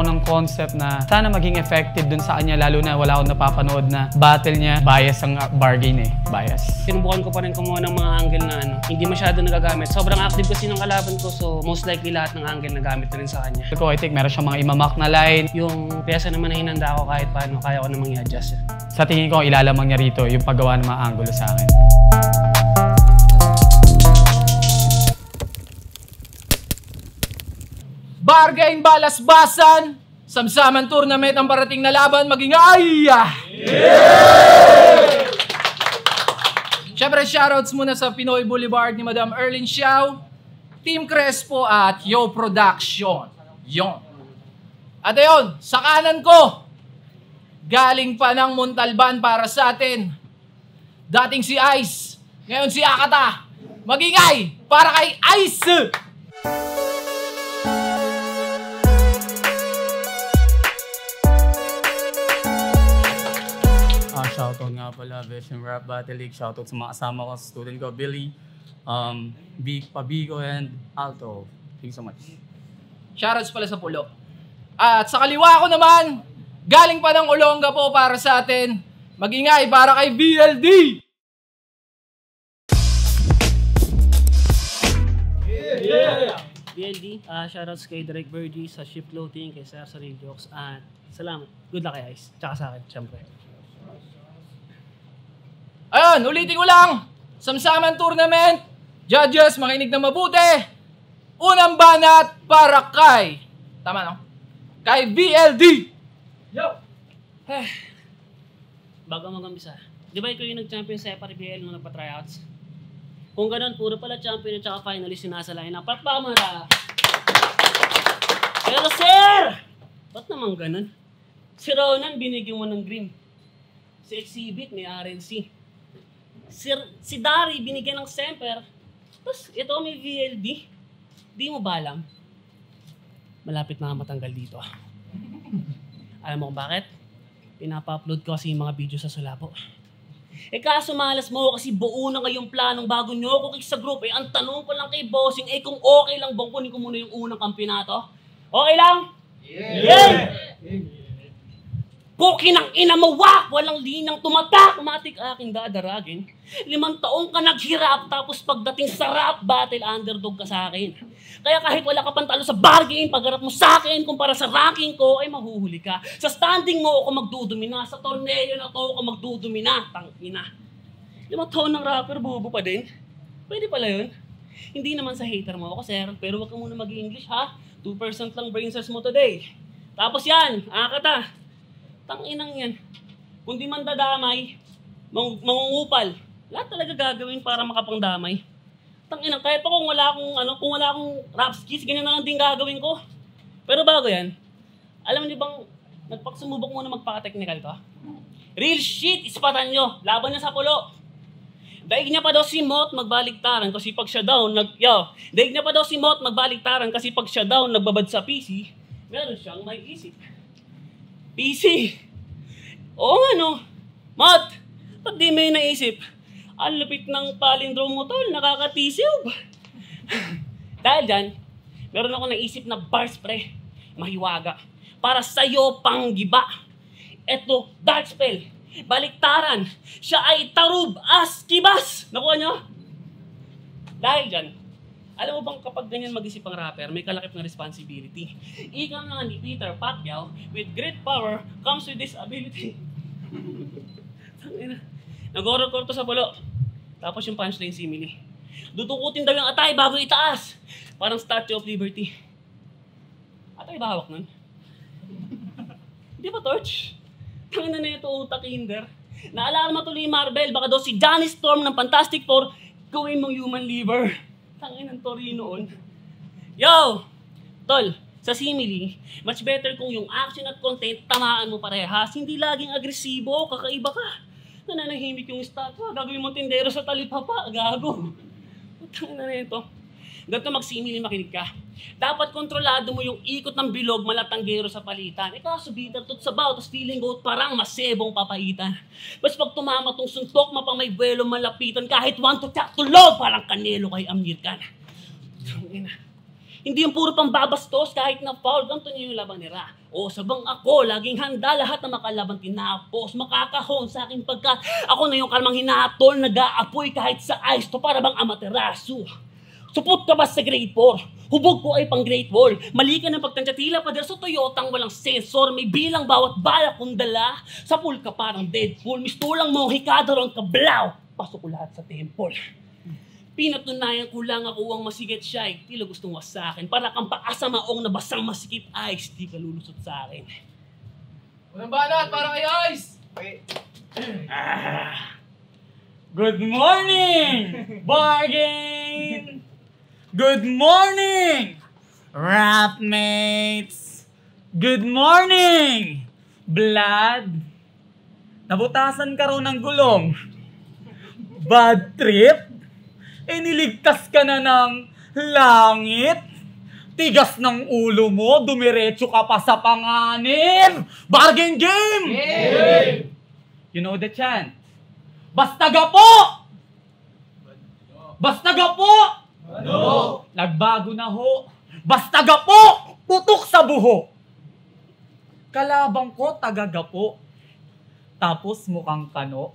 ako ng concept na sana maging effective dun sa kanya, lalo na wala akong napapanood na battle niya. Bias ang bargain eh. Bias. Sinubukan ko pa rin kumuha ng mga angle na hindi masyado nagagamit. Sobrang active kasi ng kalaban ko, so most likely lahat ng angle nagamit na rin sa kanya. So, I think meron siyang mga imamak na line. Yung pyesa naman na hinanda ko kahit paano, kaya ko namang i-adjust. Sa tingin ko, ilalamang niya rito yung paggawa ng mga angulo sa akin. Bargain balasbasan, samsaman tournament ang parating na laban, maging yeah! Siyempre, shoutouts muna sa Pinoy Boulevard ni Madam Erlyn Xiao, Team Crespo at Yo Production. Yon. At ayun, sa kanan ko, galing pa ng Montalban para sa atin. Dating si Ice, ngayon si Akata. Magingay para kay Ice! Shoutout nga pala, Vision Rap Battle League. Shoutout sa mga kasama ko, student ko, Billy, Pabigo, and Alto. Thank you so much. Shoutouts pala sa pulo. At sa kaliwa ko naman, galing pa ng Olonga po para sa atin. Magingay para kay BLD! BLD, shoutouts kay Direct Birdie, sa Ship Clothing, kay Sir Saril Jokes, at salamat. Good luck kay Ice. Tsaka sa akin, syempre. Ayun, ulitin ko lang. Samsaman tournament. Judges, makinig na mabuti. Unang banat para kay... Tama no? Kay BLD. Yo! Bago mag-umpisa, di ba ikaw yung nag-champion sa FRBL nung nagpa-tryouts? Kung ganun, puro pala champion at saka finalist sinasalain na patpamara. Pero sir! Ba't naman ganun? Si Ronan, binigyan mo ng green. Si Exhibit, may RNC. Si Dari, binigyan ng Semper. Tapos, ito may VLD. Di mo ba alam? Malapit na matanggal dito. Alam mo kung bakit? Pinapa-upload ko kasi yung mga video sa Sulapo. Kaso malas mo kasi buo na ngayong planong bago nyo ako sa group. Ang tanong ko lang kay Bossing, kung okay lang bang kunin ko muna yung unang kampyonato? Okay lang? Yeah! Pukin ang ina mo, wak! Walang linang tumatak! Matik aking dadaragin. 5 taong ka naghirap, tapos pagdating sa rap battle, underdog ka sa akin. Kaya kahit wala ka pantalo sa bargain, pagharap mo sa akin, kumpara sa ranking ko, ay mahuhuli ka. Sa standing mo ako magdudumina, sa torneo na to ako magdudumina. Tangina. 5 taon ng rapper, bobo pa din. Pwede pala yun. Hindi naman sa hater mo ako, sir, pero wag ka muna mag-English, ha? 2% lang brain cells mo today. Tapos yan, Akata. Tanginang yan. Kung di man dadamay, mangungupal. Lahat talaga gagawin para makapangdamay. Tanginang, kahit pa kung wala akong rap skills, ganyan na lang din gagawin ko. Pero bago yan, alam niyo bang, nagpagsumubok muna magpaka-technical to? Real shit, ispatan nyo. Laban niya sa pulo. Daig niya pa daw si Mot magbaligtaran kasi pag siya down, daig niya pa daw si Mot magbaligtaran kasi pag siya down, nagbabad sa PC, meron siyang may isip. PC! Oo nga no. Mat! Ba't di may naisip? Ang lupit ng palindrome mo tol, nakakatisiw. Dahil dyan, meron ako naisip na bar spray. Mahiwaga. Para sa'yo panggiba. Eto, dark spell. Baliktaran. Siya ay tarub as kibas. Nakuha nyo? Dahil dyan, alam mo bang kapag ganyan mag-isip ang rapper, may kalakip na responsibility. Ika nga ni Peter Pacquiao, with great power comes with this ability. Nag-horror to sa pulo. Tapos yung punchline simile. Dutukutin daw yung atay bago itaas. Parang Statue of Liberty. Atay ba hawak nun? Di ba, Torch? Tangina na ito, utak kinder. Naalala mo tuloy yung Marvel, baka daw si Johnny Storm ng Fantastic Four, gawin mong human liver. Tangin ng Torino on. Yo! Tol, sa simile, much better kung yung action at content tamaan mo parehas. Hindi laging agresibo, kakaiba ka. Nananahimik yung statwa, gagawin mong tindero sa talipapa, gago. Tangin na ito. Ganito magsimili, makinig ka. Dapat kontrolado mo yung ikot ng bilog malatanggero sa palitan. Kaso bitter tot sabaw, tapos feeling goat parang masebong papaitan. Bas pag tumama tong suntok, mapang may buwelo malapitan. Kahit one to tsak tulog, parang kanelo kay Amir Khan. Hindi yung puro pambabastos kahit na foul, ganito nyo yung laban nila. O sabang ako, laging handa lahat na makalaban tinapos, makakahon sa akin pagkat ako na yung kalmang hinatol, nag-aapoy kahit sa ice to para bang amaterasu. Supot ka ba sa grade 4? Hubog ko ay pang grade 4. Mali ka ng pagtansya tila pader sa Toyotang walang sensor. May bilang bawat bala kong dala. Sa pool ka parang Deadpool. Mistulang mo, hikado ron kablaw. Pasok ko lahat sa temple. Pinatunayan ko lang ako ang masikip siya. Tila gustong was sa akin. Para kang paasa maong nabasang masikip ice. Di ka lulusot sa akin. Unang banat, para kay Ice! Good morning, bargain! Good morning, rap mates! Good morning, blood! Nabutasan ka raw ng gulong. Bad trip? Iniligtas ka na ng langit? Tigas ng ulo mo, dumiretso ka pa sa panganib! Bargain game! You know the chant? Basta gapo! Basta gapo! Ano? Nagbago na ho. Basta gapo! Putok sa buho. Kalabang ko taga-gapo. Tapos mukhang kano.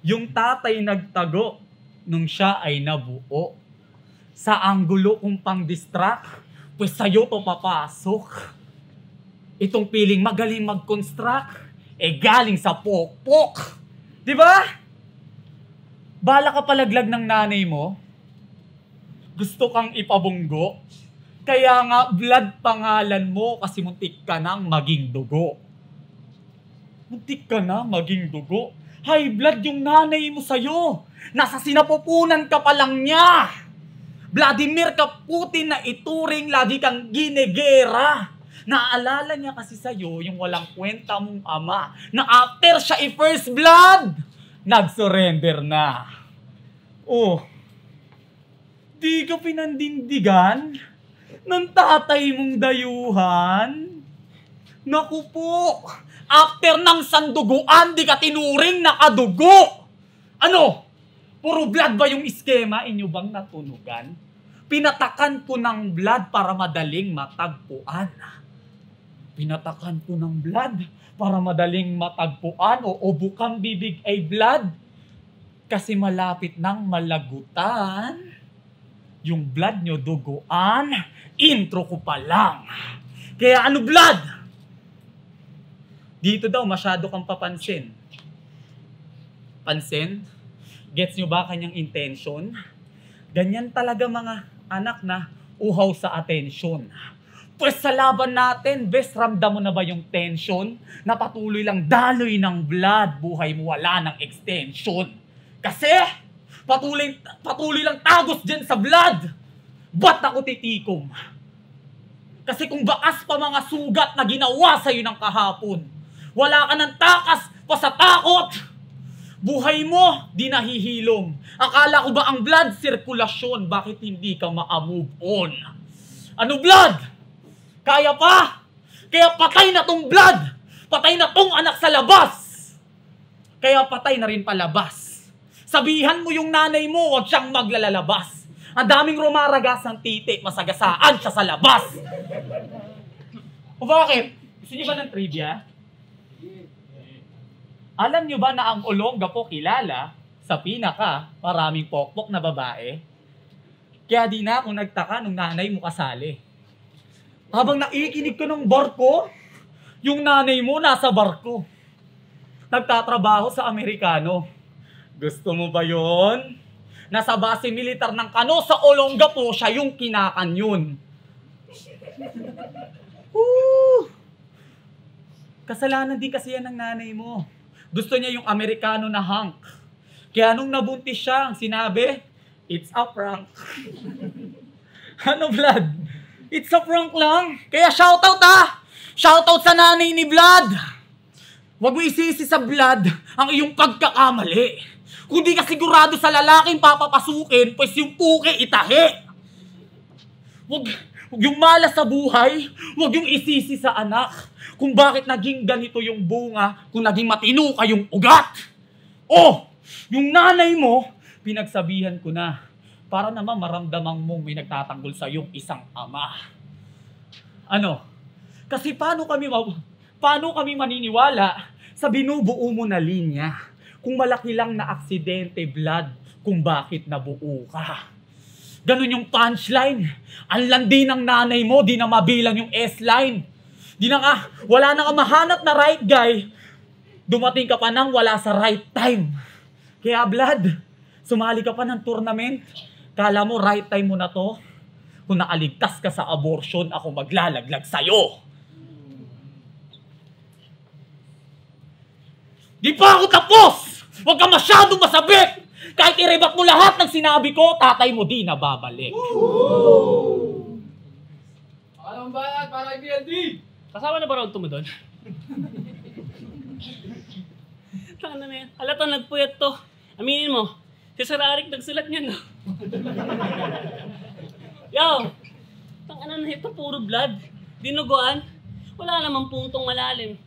Yung tatay nagtago nung siya ay nabuo. Sa anggulo kong pang-distract, pues sa'yo to papasok. Itong piling magaling mag-construct, galing sa pokpok. Diba? Bala ka palaglag ng nanay mo, gusto kang ipabunggo, kaya nga blood pangalan mo kasi muntik ka nang maging dugo. Muntik ka na maging dugo. High blood yung nanay mo sa'yo. Nasa sinapupunan ka pa lang niya. Vladimir ka Putin na ituring lagi kang ginegera. Naalala niya kasi sa'yo yung walang kwenta mong ama na after siya i-first blood, nag-surrender na. Oh, di ka pinandindigan ng tatay mong dayuhan? Naku po, after ng sanduguan, di ka tinuring na kadugo. Ano? Puro blood ba yung iskema inyo bang natunugan? Pinatakan ko ng blood para madaling matagpuan. Pinatakan ko ng blood para madaling matagpuan o bukang bibig ay blood. Kasi malapit ng malagutan. Yung blood nyo duguan, intro ko pa lang. Kaya ano blood? Dito daw masyado kang papansin. Pansin? Gets nyo ba kanyang intention? Ganyan talaga mga anak na uhaw sa atensyon. Pues sa laban natin, best ramdam mo na ba yung tension? Na patuloy lang daloy ng blood, buhay mo wala ng extension. Kasi patuloy lang tagos dyan sa blood. Ba't ako titikom? Kasi kung bakas pa mga sugat na ginawa sa'yo ng kahapon, wala ka ng takas pa sa takot. Buhay mo, di nahihilom. Akala ko ba ang blood sirkulasyon, bakit hindi ka maka-move on? Ano blood? Kaya pa? Kaya patay na tong blood. Patay na tong anak sa labas. Kaya patay na rin palabas. Sabihan mo yung nanay mo, huwag siyang maglalalabas. Ang daming rumaragas ng titi, masagasaan siya sa labas. O bakit? Gusto niyo ba ng trivia? Alam niyo ba na ang Olongga po kilala sa pinaka maraming pokpok na babae? Kaya di na ako nagtaka nung nanay mo kasali. Habang nakikinig ko ng barko, yung nanay mo nasa barko. Nagtatrabaho sa Amerikano. Gusto mo ba yon? Nasa base militar ng Kano sa Olongga po siya yung kinakanyon. Kasalanan din kasi yan ng nanay mo. Gusto niya yung Amerikano na hunk. Kaya nung nabuntis siya, ang sinabi, it's a prank. Ano, Vlad? It's a prank lang. Kaya shoutout Shoutout sa nanay ni Vlad. Huwag mo isisi sa Vlad ang iyong pagkakamali. Kung di ka sigurado sa lalaking papapasukin, pues yung puke itahi. Huwag yung malas sa buhay, huwag yung isisi sa anak. Kung bakit naging ganito yung bunga, kung naging matino kayong ugat. Oh, yung nanay mo, pinagsabihan ko na. para naman maramdaman mong may nagtatanggol sa iyong isang ama. Ano? Kasi paano kami maniniwala sa binubuo mo na linya kung malaki lang na aksidente, Vlad, kung bakit nabuo ka? Ganun yung punchline. Ang landi ng nanay mo, di na mabilang yung S-line. Wala na ka mahanap na right guy. Dumating ka pa nang wala sa right time. Kaya Vlad, sumali ka pa ng tournament. Kala mo right time mo na to? Kung nakaligtas ka sa abortion, ako maglalaglag sa'yo. Di pa ako tapos! Huwag ka masyadong masabik! Kahit i-rebut mo lahat ng sinabi ko, tatay mo di na babalik. Anong bayad para kay BLD? Kasama na ba round 2 mo doon? Tanga na yan. Halata nagpuyat to. Aminin mo, si Sir Arik nagsulat niyan, no? Yo! Tanga na ito, puro blood. Dinuguan. Wala namang puntong malalim.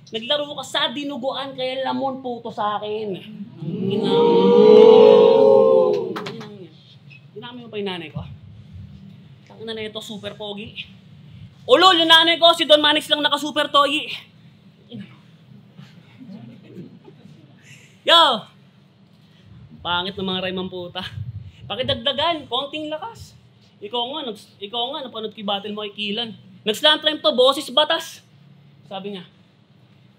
Naglaro ka sa dinuguan, kaya lamon puto sa akin. Ginamit mo pa yung nanay ko? Tanga na ito, super pogi. Ulol, yung nanay ko, si Don Manix lang naka-super togi. Yo! Pangit ng mga raymang puta. Pakidagdagan, konting lakas. Ikaw nga, napanood ki battle mo kay Kilan. Nag-slant rhyme to, boses batas. Sabi niya,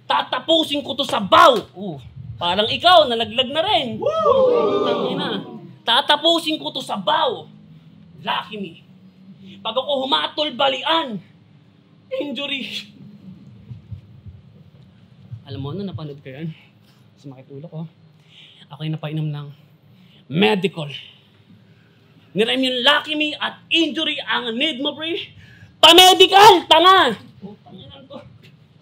tatapusin ko to sa baw! Parang ikaw, nalaglag na rin. Tatapusin ko to sa baw. Lucky me. Pag ako humatol, balian. Injury. Alam mo na, napanood ko yan. Sumakit ulo ko. Ako'y napainom ng medical. Nirem yung lucky me at injury ang need mo, pre. Pa-medical! Tanga! Tanginan ko.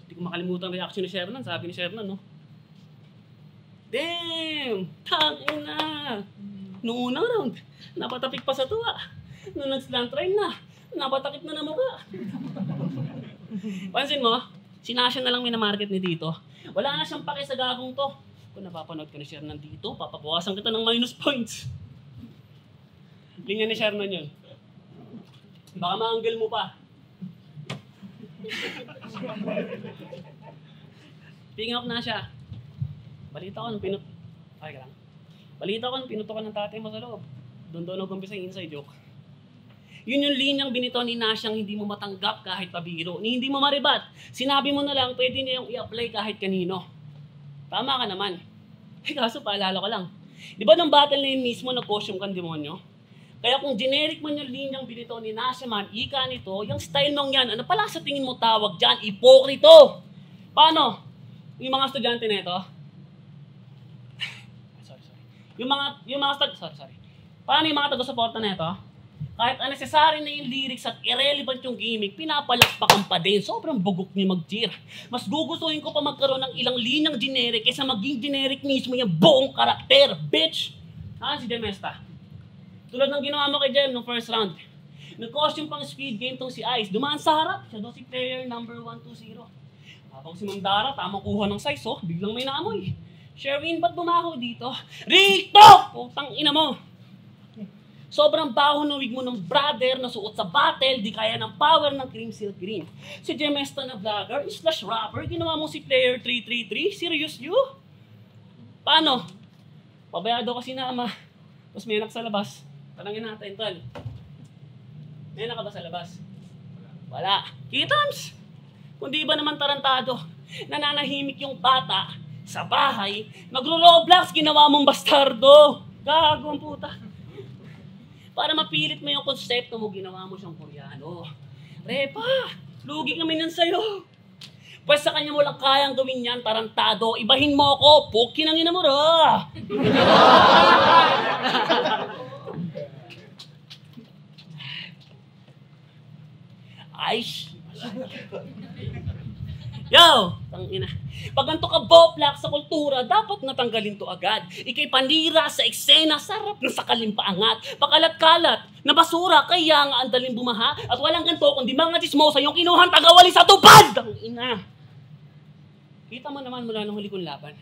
Hindi ko makalimutan reaction ni Shernan. Sabi ni Shernan, no? Damn! Tangina! Noong unang round, napatapik pa sa tuwa. Nung nag-slant rhyme na, napatakip na mukha. Pansin mo, si Nasha na lang minamarket ni dito. Wala na siyang pake sa gagong to. Kung napapanood ka ni Shernan dito, papabawasan kita ng minus points. Linya ni Shernan yun. Baka ma-angle mo pa. Speaking of Nasha, balita ko nung pinutokan ng tatay mo sa loob. Doon nag-umpisa yung inside joke. Yun yung linyang binito ni Nasyang hindi mo matanggap kahit pabiro. Hindi mo maribat. Sinabi mo na lang, pwede niyang i-apply kahit kanino. Tama ka naman. Kaso paalala ko lang. Di ba nung battle na yun mismo, nag-costume kang demonyo? Kaya kung generic man yung linyang binito ni Nasya man, ika nito, yung style mong yan, ano pala sa tingin mo tawag dyan? Ipokrito! Paano? Yung mga estudyante na ito, Paano yung mga taga-suporta na ito? Kahit unnecessary na yung lyrics at irrelevant yung gimmick, pinapalakpakan pa din. Sobrang bugok niya mag-cheer. Mas gugustuhin ko pa magkaroon ng ilang linyang generic kaysa maging generic mismo yung buong karakter, bitch! Si Demesta. Tulad ng ginawa mo kay Jem nung first round. Nag-costume pang speed game tong si Ice. Dumaan sa harap. Siya daw si player number 120. Habang si Mang Dara, tamang kuha ng size, biglang may naamoy. Sherwin, ba't bumaho dito? Rito! Putang ina mo! Sobrang baho ng wig mo ng brother na suot sa battle, di kaya ng power ng Cream Silk Green. Si Jemesta na vlogger, slash rapper, ginawa mo si player 333? Serious you? Paano? Pabayado kasi na ama. Tapos may anak sa labas. Tanangin natin, tol. May anak ka ba sa labas? Wala. Kitams! Kundi ba naman tarantado? Nananahimik yung bata sa bahay, magro-Roblox, ginawa mong bastardo. Gago ang puta. Para mapilit mo yung konsepto mo, ginawa mo siyang Koreano. Repa, lugi kami nan sa'yo. Pues sa kanya mo lang kayang gawin yan, tarantado. Ibahin mo ako, puki nang ina mo ra. Aish. Yo! Tangina. Pag ganito ka boplak sa kultura, dapat natanggalin to agad. Ika'y panira sa eksena, sarap na sakalim paangat. Pakalat-kalat na basura, kaya nga ang daling bumaha. At walang ganito, kundi mga chismosa yung kinuhan tagawali sa tupad! Tangina. Kita mo naman mula nung huli kong laban.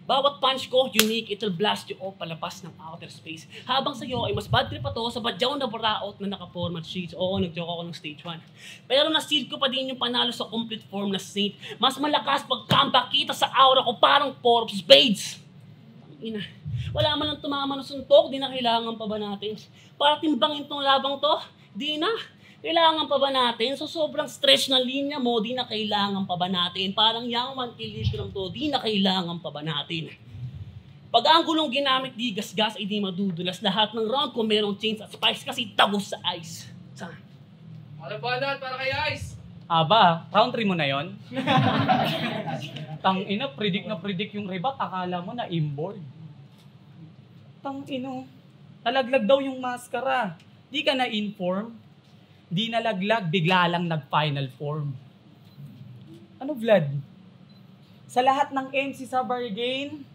Bawat punch ko, unique, it'll blast you off palabas ng outer space. Habang sa'yo ay mas bad trip pa to sa badyaw na buraot na naka-format sheets. Oo, nag-joke ako ng stage 1. Pero na-seal ko pa din yung panalo sa complete form na saint. Mas malakas pag-comeback kita sa aura ko parang 4 of spades. Ina, wala man lang tumama na suntok, di na kailangan pa ba natin? Para timbangin tong labang to, di na. Kailangan pa ba natin? So sobrang stretch ng linya mo, di na kailangan pa ba natin? Parang yung 1 kilogram to, di na kailangan pa ba natin? Pag ang gulong ginamit, di gas-gas, ay di madudulas. Lahat ng round ko merong chains at spice kasi tagos sa ice. Saan? Ano ba lahat para kay Ice? Aba, round 3 mo na yon. Tangina, predict yung rebat, akala mo na inboard. Tangino, nalaglag daw yung maskara. Di ka na-inform. Di nalaglag, bigla lang nag-final form. Ano, Vlad? Sa lahat ng MC sa bargain,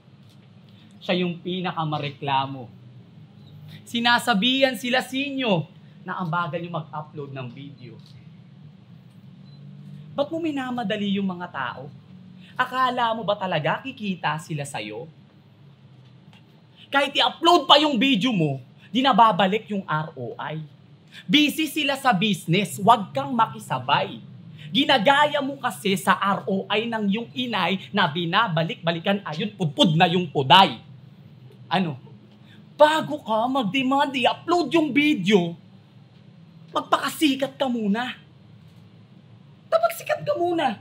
siya yung pinakamareklamo. Sinasabihan sila sinyo na ang bagal yung mag-upload ng video. Ba't mo minamadali yung mga tao? Akala mo ba talaga kikita sila sa'yo? Kahit i-upload pa yung video mo, di nababalik yung ROI. Busy sila sa business, wag kang makisabay. Ginagaya mo kasi sa ROI ng yung inay na binabalik-balikan ayon pudpud na yung puday. Ano? Bago ka mag-demand i-upload yung video, magpakasikat ka muna. Tapos sikat ka muna.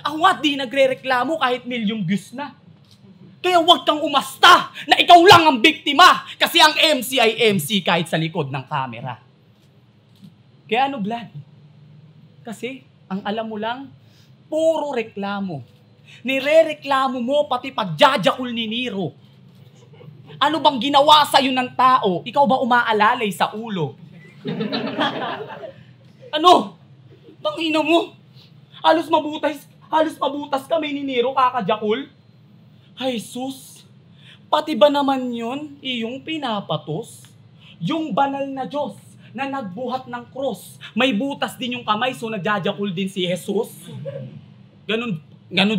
Awat di nagre-reklamo kahit milyong views na. Kaya wag kang umasta na ikaw lang ang biktima kasi ang MC ay MC kahit sa likod ng camera. Kaya ano, Vlad? Kasi, ang alam mo lang, puro reklamo. Nire-reklamo mo pati pagjajakul ni Nero. Ano bang ginawa sa'yo ng tao? Ikaw ba umaalalay sa ulo? Ano? Tangina mo? Halos mabutas kami ni Nero kakajakul? Ay, sus! Pati ba naman yun iyong pinapatos? Yung banal na Diyos na nagbuhat ng cross. May butas din yung kamay, so nagjajakul din si Jesus. Ganun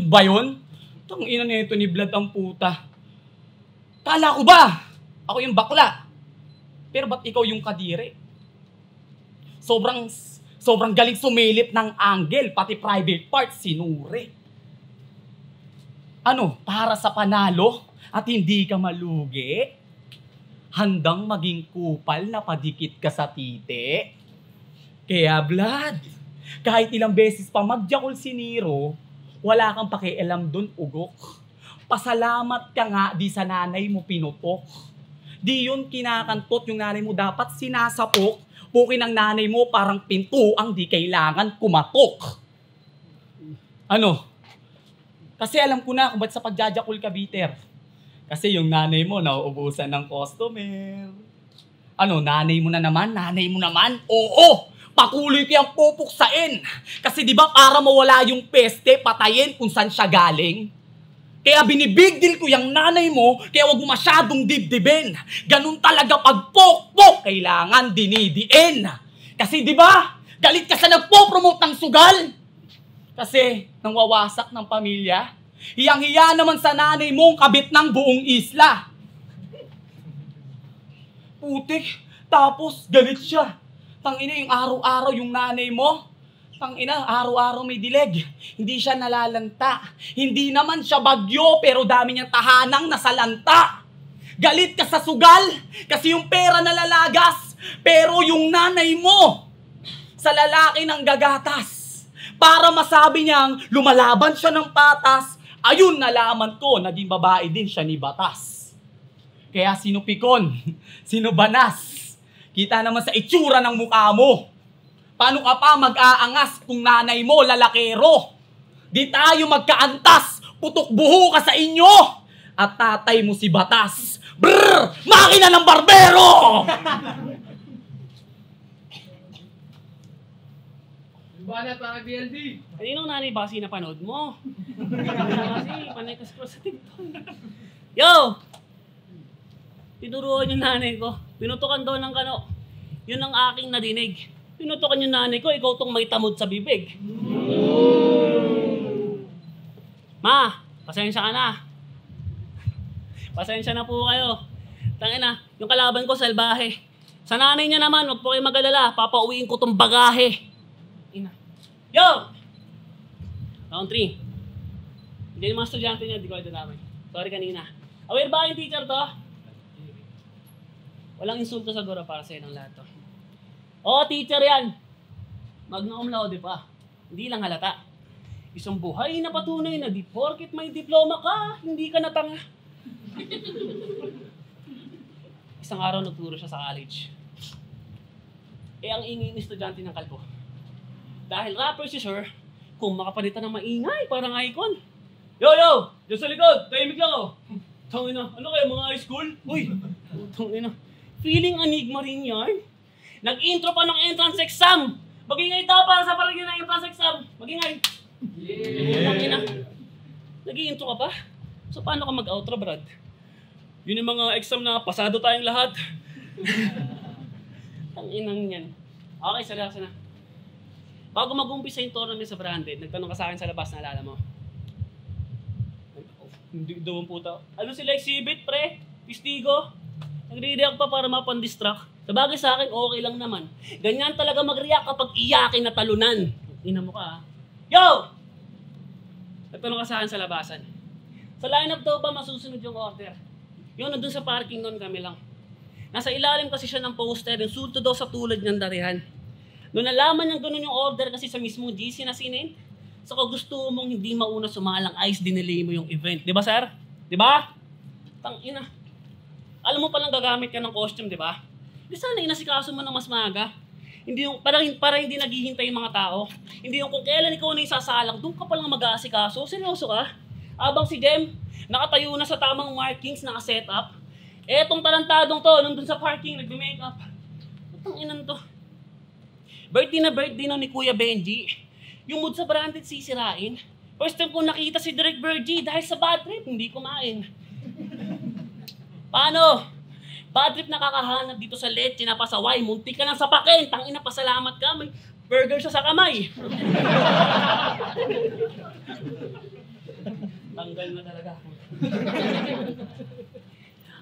ba yun? Tangina nito ni Vlad ang puta. Kala ko ba? Ako yung bakla. Pero ba't ikaw yung kadiri? Sobrang galing sumilip ng angle, pati private part, sinuri. Ano, para sa panalo at hindi ka malugi? Handang maging kupal na padikit ka sa tite. Kaya, Vlad, kahit ilang beses pa magjakol si Nero, wala kang pakialam dun, ugok. Pasalamat ka nga di sa nanay mo pinutok. Di yun kinakantot, yung nanay mo dapat sinasapok. Pukin ng nanay mo parang pintuang di kailangan kumatok. Ano? Kasi alam ko na kung ba't sa pagjajakol ka, Peter. Kasi yung nanay mo, nauubusan ng customer. Ano, nanay mo naman? Oo! Pakuloy ko yung pupuksain. Kasi di ba para mawala yung peste, patayin kung saan siya galing? Kaya binibig deal ko yung nanay mo, kaya wag mo masyadong dibdibin. Ganun talaga pag pok-pok, kailangan dinidiin. Kasi di ba, galit ka sa nagpo-promote ng sugal. Kasi nang wawasak ng pamilya, hiyang-hiya naman sa nanay mong kabit ng buong isla. Putik, tapos galit siya. Tangina yung araw-araw yung nanay mo. Tangina, araw-araw may dileg. Hindi siya nalalanta. Hindi naman siya bagyo, pero dami niyang tahanang nasalanta. Galit ka sa sugal, kasi yung pera nalalagas, pero yung nanay mo, sa lalaki ng gagatas. Para masabi niyang lumalaban siya ng patas, ayun, nalaman ko, naging babae din siya ni Batas. Kaya sino pikon? Sino banas? Kita naman sa itsura ng mukha mo. Paano ka pa mag-aangas kung nanay mo lalakero? Di tayo magkaantas, putok buho ka sa inyo. At tatay mo si Batas. Brrr! Makina ng barbero! Banat para BLD. Kaninong nanay ba kasi napanood mo? Kasi panay ka scroll sa TikTok. Yo! Tinuruan yung nanay ko. Pinutukan daw ng kano. Yun ang aking nadinig. Pinutukan yung nanay ko, ikaw tong may tamod sa bibig. Ma, pasensya ka na. Pasensya na po kayo. Tangina, yung kalaban ko salbahe. Sa nanay niya naman, wag po kayo mag-alala. Papauwiin ko tong bagahe. Ina. Yo! Round 3. Hindi yung mga estudyante niya, di ko kayo damay. Sorry kanina. Aware ba yung teacher to? Walang insulto sa guro para sa ilang lahat to. Oo, teacher yan. Magna cum laude pa. Hindi lang halata. Isang buhay na patunay na di porket may diploma ka, hindi ka natanga. Isang araw nagturo siya sa college. Ang ingay ng estudyante ng kalbo. Dahil rapper si sir, kung makapalitan ng maingay, parang icon. Yo! Diyan sa likod! Tahimik lang oh! Tangina, ano kayo mga high school? Uy! Tangina. Feeling enigma rin yan. Nag-intro pa ng entrance exam! Magingay daw para sa parang ng entrance exam! Magingay! Tangina. Nag-intro ka pa? So paano ka mag-outro, Brad? Yun yung mga exam na pasado tayong lahat. Tanginang yan. Okay, seryoso na. Bago mag-umpisa yung tournament sa branded, nagtanong ka sa akin sa labas, naalala mo? Hindi daw ang puta. Ano sila exhibit, pre? Pistigo? Nagre-react pa para mapandistract. Sabagay sa akin, okay lang naman. Ganyan talaga mag-react kapag iyakin na talunan. Ina mo ka, ha? Yo! Nagtanong ka sa akin sa labasan. Sa lineup daw ba masusunod yung order? Yung nandun sa parking noon kami lang. Nasa ilalim kasi siya ng poster, yung sulto daw sa tulad niyang darihan. Noong nalaman niyang ganun yung order kasi sa mismong GC na sinend, so kung gusto mong hindi mauna sumalang ice, dinelay mo yung event. Di ba, sir? Di ba? Tangina. Alam mo palang gagamit ka ng costume, di ba? Di sana inasikaso mo ng mas maaga. Hindi yung, para hindi naghihintay yung mga tao. Hindi yung kung kailan ikaw na isasalang, doon ka palang mag-aasikaso. Seryoso ka? Abang si Jem, nakatayo na sa tamang markings, naka-set up. Etong talantadong to, nandun sa parking, nagbe-makeup. Batang inan to. Birthday na birthday no ni Kuya Benji. Yung mood sa branded sisirain. First time ko nakita si Direk Bergie dahil sa bad trip, hindi kumain. Paano? Bad trip nakakahanap dito sa leche na pasaway. Muntik ka lang sa pakin. Tangina, pasalamat ka. May burger siya sa kamay. Tanggal na talaga.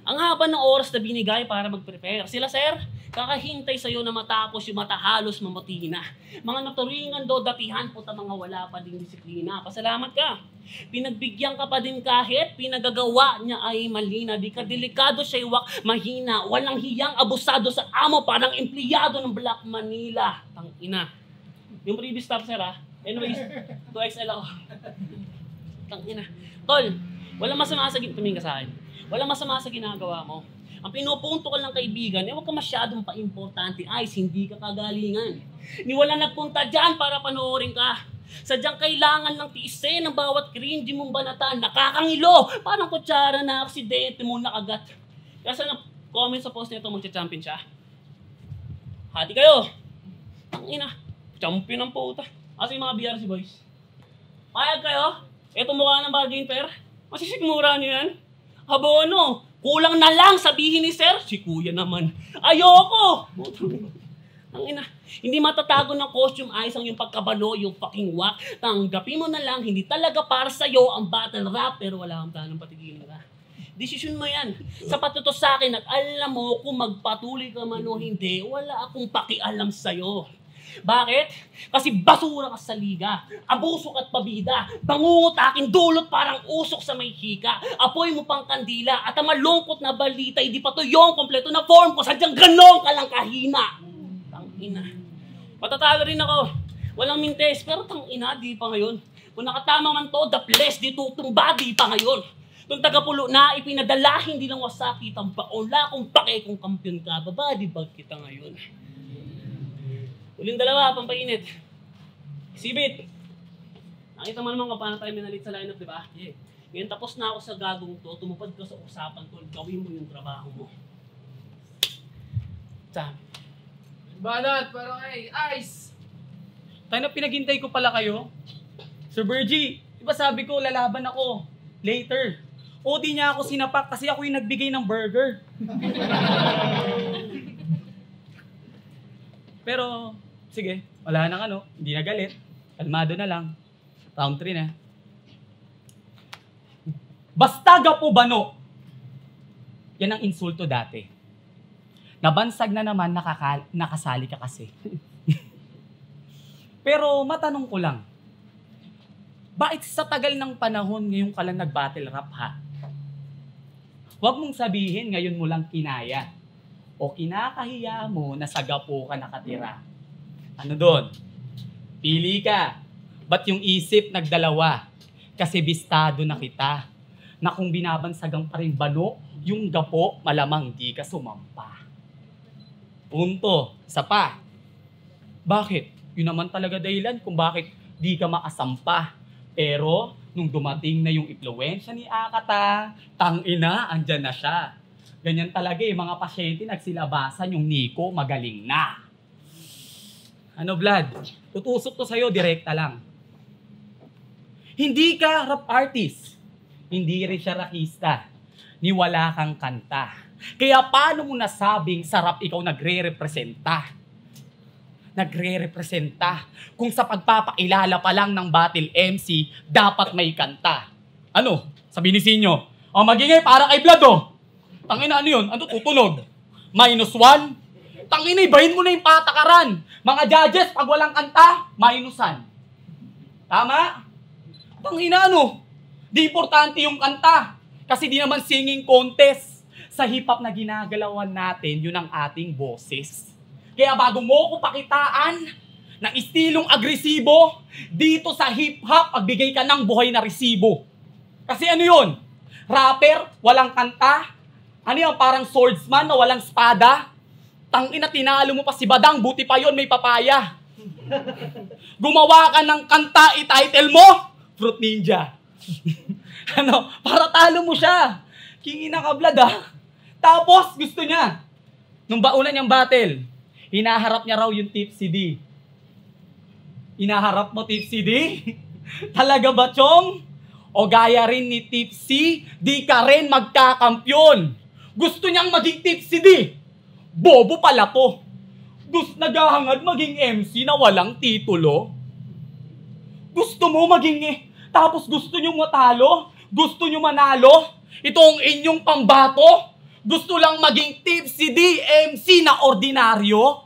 Ang haba ng oras na binigay para mag-prepare. Sila, sir, kakahintay sa'yo na matapos yung matahalos mamutina. Mga naturingan do datihan, puta mga wala pa din disiplina. Pasalamat ka. Pinagbigyan ka pa din kahit pinagagawa niya ay malina. Di ka delikado siya iwak, mahina. Walang hiyang abusado sa amo, parang empleyado ng Black Manila. Tangina. Yung previous stop, sir, ha? Anyways, 2XL ako. Tangina. Tol, walang masama sa tumingin ka sa akin. Walang masama sa ginagawa mo. Ang pinupunto ka lang kaibigan, huwag ka masyadong pa-importante. Ice, hindi ka kagalingan. Ni wala nagpunta dyan para panoorin ka. Sadyang kailangan ng tiisin ng bawat cringy mong banatan. Nakakangilo! Parang kutsara na aksidente mo nakagat. Kaya sana comment sa post nito, magcha-champion siya. Hati kayo! Tangina, champion ang puta. Asa yung mga BRC boys? Payag kayo? Ito mukha ng bargain pair? Masisigmura niyo yan? Abono, kulang na lang sabihin ni sir. Si kuya naman, ayoko! Ang ina, hindi matatago ng costume ayos ang yung pagkabalo, yung fucking whack. Tanggapin mo na lang, hindi talaga para sa'yo ang battle rap, pero wala kang planong patigilin ka. Desisyon mo yan. Sapat ito sa akin at alam mo kung magpatuloy ka man o hindi, wala akong pakialam sa'yo. Bakit? Kasi basura ka sa liga, abusok at pabida, bangungot aking dulot parang usok sa may hika, apoy mo pang kandila, at ang malungkot na balita, hindi pa to yung kompleto na form ko, sadyang ganon ka lang kahina. Tangina. Matatalo rin ako, walang mintes, pero tangina, di pa ngayon. Kung nakatama man to, the place, di tutumba, di pa ngayon. Kung tagapulo na, ipinadala, hindi lang wasakit ang baola, kung pake kung kampiyon ka, babadi bag kita ngayon. Uling dalawa, pampainit. Exhibit. Nakita mo naman kung paano tayo minalit sa lineup, di ba? Yeah. Ngayon tapos na ako sa gagong to, tumupad ka sa usapan to, gawin mo yung trabaho mo. Sam. Banat, parang ay, ice! Tayo na pinaghintay ko pala kayo. Sir Bergie, diba sabi ko lalaban ako later. O di niya ako sinapak kasi ako yung nagbigay ng burger. Pero, sige, wala nang ano, hindi na galit. Kalmado na lang. Round 3 na. Basta gapo bano. Yan ang insulto dati. Nabansag na naman, nakasali ka kasi. Pero matanong ko lang, bakit sa tagal ng panahon ngayon ka lang nag-battle rap ha? Huwag mong sabihin ngayon mo lang kinaya o kinakahiya mo na sa gapo ka nakatira. Ano doon? Pili ka. Ba't yung isip nagdalawa? Kasi bistado na kita na kung binabansagang pa rin bano, yung gapo malamang di ka sumampa. Punto. Isa pa. Bakit? Yun naman talaga dahilan kung bakit di ka makasampa. Pero, nung dumating na yung impluwensya ni Akata, tangina, andyan na siya. Ganyan talaga mga pasyente nagsilabasan yung Nico, magaling na. Ano, Vlad? Tutusok to sa'yo, direkta lang. Hindi ka rap artist. Hindi rin siya rakista. Ni wala kang kanta. Kaya paano mo nasabing sarap ikaw nagre-representa? Nagre-representa kung sa pagpapakilala pa lang ng battle MC, dapat may kanta. Ano? Sabi ni Sinyo, magingay para kay Vlad Tangina, ano yun? Ano tutunog? -1? Tangina, ibahin mo na yung patakaran. Mga judges, pag walang kanta, minusan. Tama? Tangina, ano? Di importante yung kanta. Kasi di naman singing contest. Sa hip-hop na ginagalawan natin, yun ang ating boses. Kaya bago mo ko pakitaan ng istilong agresibo, dito sa hip-hop, pagbigay ka ng buhay na resibo. Kasi ano yun? Rapper, walang kanta. Ano yun? Parang swordsman na walang espada. Tangina, tinalo mo pa si Badang, buti pa yun, may papaya. Gumawa ka ng kanta, i-title mo, Fruit Ninja. Ano? Para talo mo siya. Kingina ka, Vlad Tapos, gusto niya. Nung baunan niyang battle, hinaharap niya raw yung Tipsy D. Hinaharap mo Tipsy D? Talaga ba, Chong? O gaya rin ni Tipsy, di ka rin magkakampyon. Gusto niyang maging Tipsy D. Bobo pala to. Gusto naghahangad maging MC na walang titulo. Gusto mo maging tapos gusto niyo matalo? Gusto niyo manalo? Ito ang inyong pambato? Gusto lang maging Tipsy D, MC na ordinaryo?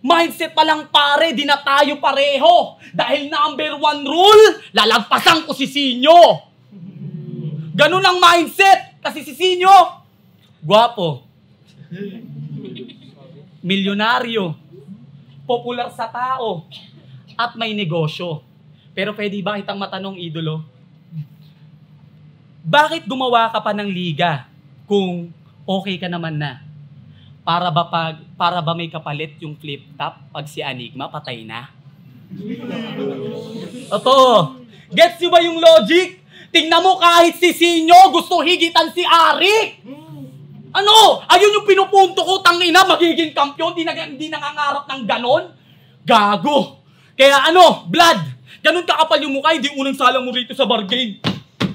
Mindset pa lang pare, di na tayo pareho. Dahil number 1 rule, lalagpasan ko si Sinyo. Ganun ang mindset. Kasi si Sinyo, gwapo, milyonaryo, popular sa tao, at may negosyo. Pero pwede ba kitang matanong, idolo? Bakit gumawa ka pa ng liga kung okay ka naman na? Para ba may kapalit yung flip top pag si Enigma patay na? Oto, gets nyo ba yung logic? Tingnan mo kahit si Sinyo gusto higitan si Arik. Ano? Ayun yung pinupunto ko, tangina, magiging kampiyon, di nangangarap ng ganon? Gago. Kaya ano, Vlad, ganun kakapal yung mukha, hindi unang salang mo rito sa bargain.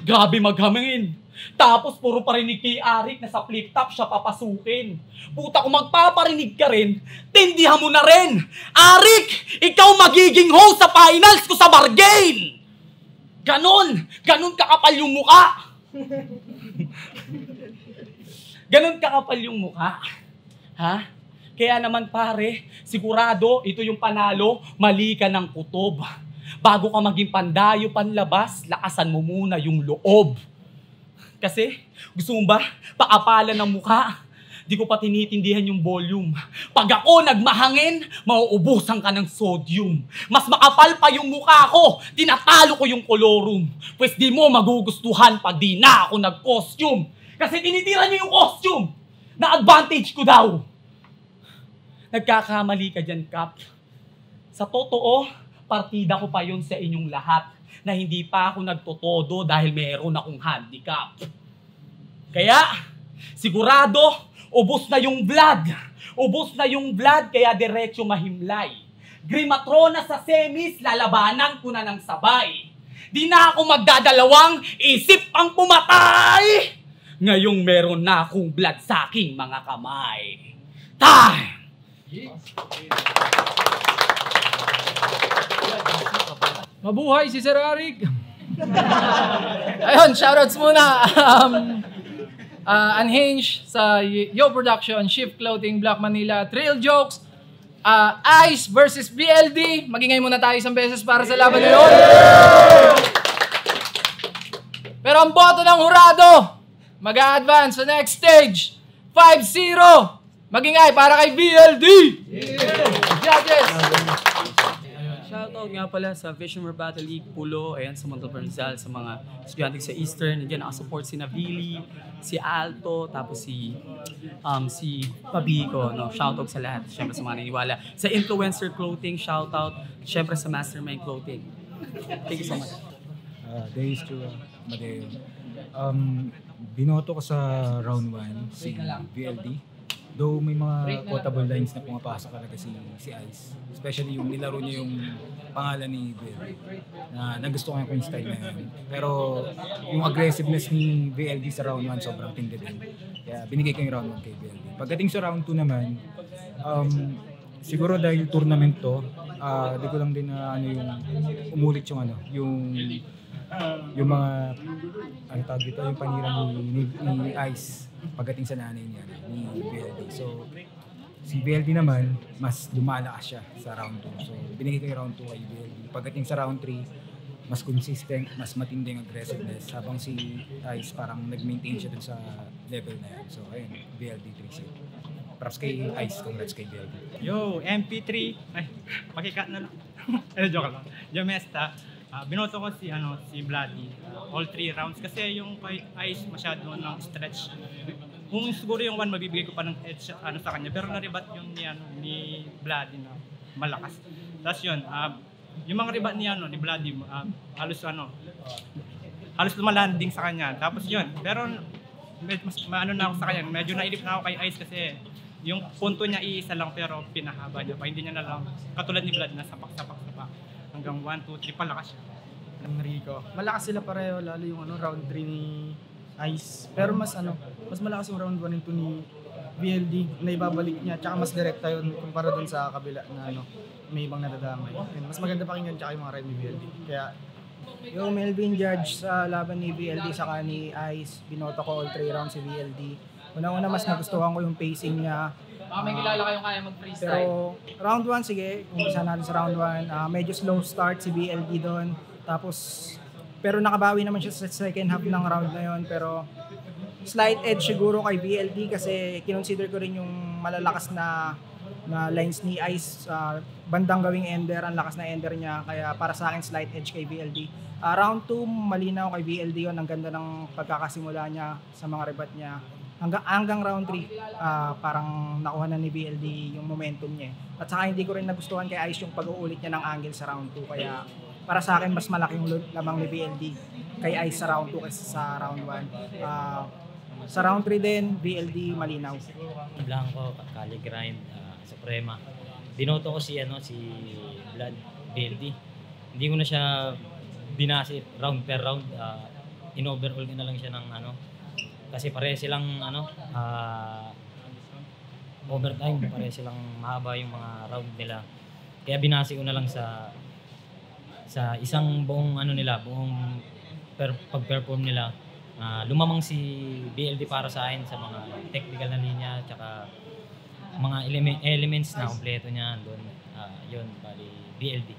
Grabe maghamingin. Tapos puro parinig kay Arik na sa flip top siya papasukin. Puta, kung magpaparinig ka rin, tindihan mo na rin. Arik, ikaw magiging host sa finals ko sa bargain. Ganon kakapal yung mukha. Ganon kakapal yung mukha. Ha? Kaya naman pare, sigurado ito yung panalo, mali ka ng kutob. Bago ka maging pandayo panlabas, lakasan mo muna yung loob. Kasi, gusto mo ba, paapalan ng mukha? Di ko pa tinitindihan yung volume. Pag ako nagmahangin, mauubusan ka ng sodium. Mas makapal pa yung mukha ko, tinatalo ko yung colorum. Pwes di mo magugustuhan pag di na ako nag-costume. Kasi tinitira niyo yung costume. Na advantage ko daw. Nagkakamali ka dyan, Kap. Sa totoo, partida ko pa yun sa inyong lahat na hindi pa ako nagtotodo dahil meron akong handicap. Kaya, sigurado, ubos na yung blood. Ubos na yung blood, kaya diretso mahimlay. Grimatrona sa semis, lalabanan ko na ng sabay. Di na ako magdadalawang isip ang pumatay. Ngayong meron na akong blood sa aking mga kamay. Time! Mabuhay si Sir Arik. Ayun, shoutouts muna. Unhinged sa Yo Production, Shift Clothing, Black Manila, Trail Jokes, Ice versus BLD. Magingay muna tayo isang beses para sa laban na yun. Pero ang boto ng hurado, mag-a-advance sa next stage. 5-0. Magingay para kay BLD. Judges. Shoutout nga pala sa Vision War Battle League, Pulo, ayan, sa Montalban Rizal, sa mga estudyante sa Eastern. Again, nakasupport si Navili, si Alto, tapos si Pabico. No? Shoutout sa lahat, syempre sa mga naniniwala. Sa Influencer Clothing, shoutout, syempre sa Mastermind Clothing. Thank you so much. Days to Madeo. Binoto ko sa round 1 si BLD. Though may mga quotable lines na pumapasok talaga si Ice. Especially yung nilaro niya yung pangalan ni BLD. Na nagustuhan ko yung style na yun. Pero yung aggressiveness ni BLD sa round 1 sobrang tindi din. Kaya binigay ko yung round 1 kay BLD. Pagdating sa round 2 naman, siguro dahil tournament to, di ko lang din na yung umulit yung mga ang tawag dito, yung panira ni Ice pagdating sa nanay niya ni BLD. So si BLD naman mas lumalakas siya sa round 2. So binigay ko yung round 2 kay BLD. Pagdating sa round 3, mas consistent, mas matinding aggressiveness habang si Ice parang nag-maintain siya dun sa level na yan. So ayun, BLD 3-0. Props kay Ice, congrats kay BLD. Yo, MP3. Ay, pakikat na lang. Joke lang. Jamesta. Binoto ko si Bloody. All 3 rounds kasi yung kay Ice masyado ng stretch. Kung siguro yung 1 mabibigay ko pa ng edge sa kanya, pero na-rebat yung ni Bloody na malakas. Tapos yun, yung mga rebat ni Bloody halos lumalanding sa kanya. Tapos yun, pero mas na ako sa kanya, medyo nailip na ako kay Ice kasi yung punto niya iisa lang pero pinahaba niya pa. Hindi niya na lang katulad ni Blood na sapak-sapak hanggang 1, 2, 3 palakas siya. Rico. Malakas sila pareho, lalo yung round 3 ni Ice. Pero mas malakas yung round 1 nito ni BLD na ibabalik niya, tsaka mas direkta yun kumpara dun sa kabila na may ibang nadadamay. Mas maganda pakinggan tsaka yung mga ride ni BLD. Kaya yung Melvin Judge sa laban ni BLD saka ni Ice, binoto ko all 3 rounds si BLD. Unang-una mas nagustuhan ko yung pacing niya. Baka may kilala kayong kaya mag-freestyle. Pero round 1, sige, umpisa natin sa round 1. Medyo slow start si BLD doon. Tapos, pero nakabawi naman siya sa second half ng round na yon. Pero slight edge siguro kay BLD kasi kinonsider ko rin yung malalakas na lines ni Ice. Bandang gawing ender, ang lakas na ender niya. Kaya para sa akin, slight edge kay BLD. Round 2, malinaw kay BLD yun. Ang ganda ng pagkakasimula niya sa mga rebat niya. Hanggang round 3, parang nakuha na ni BLD yung momentum niya. At saka hindi ko rin nagustuhan kay Ice yung pag-uulit niya ng angle sa round 2. Kaya para sa akin, mas malaki yung lamang ni BLD kay Ice sa round 2 kaysa sa round 1. Sa round 3 din, BLD malinaw. Blanco, Kali Grind, Suprema. Binoto ko si Blood, BLD. Hindi ko na siya binasi round per round. In-overall ko na lang siya ng kasi pare silang overtime, pare silang mahaba yung mga round nila. Kaya binasi ko na lang sa isang buong buong pag-perform nila. Lumamang si BLD para sa akin sa mga technical na linya tsaka mga elements na kompleto niya doon. Yun, bali BLD.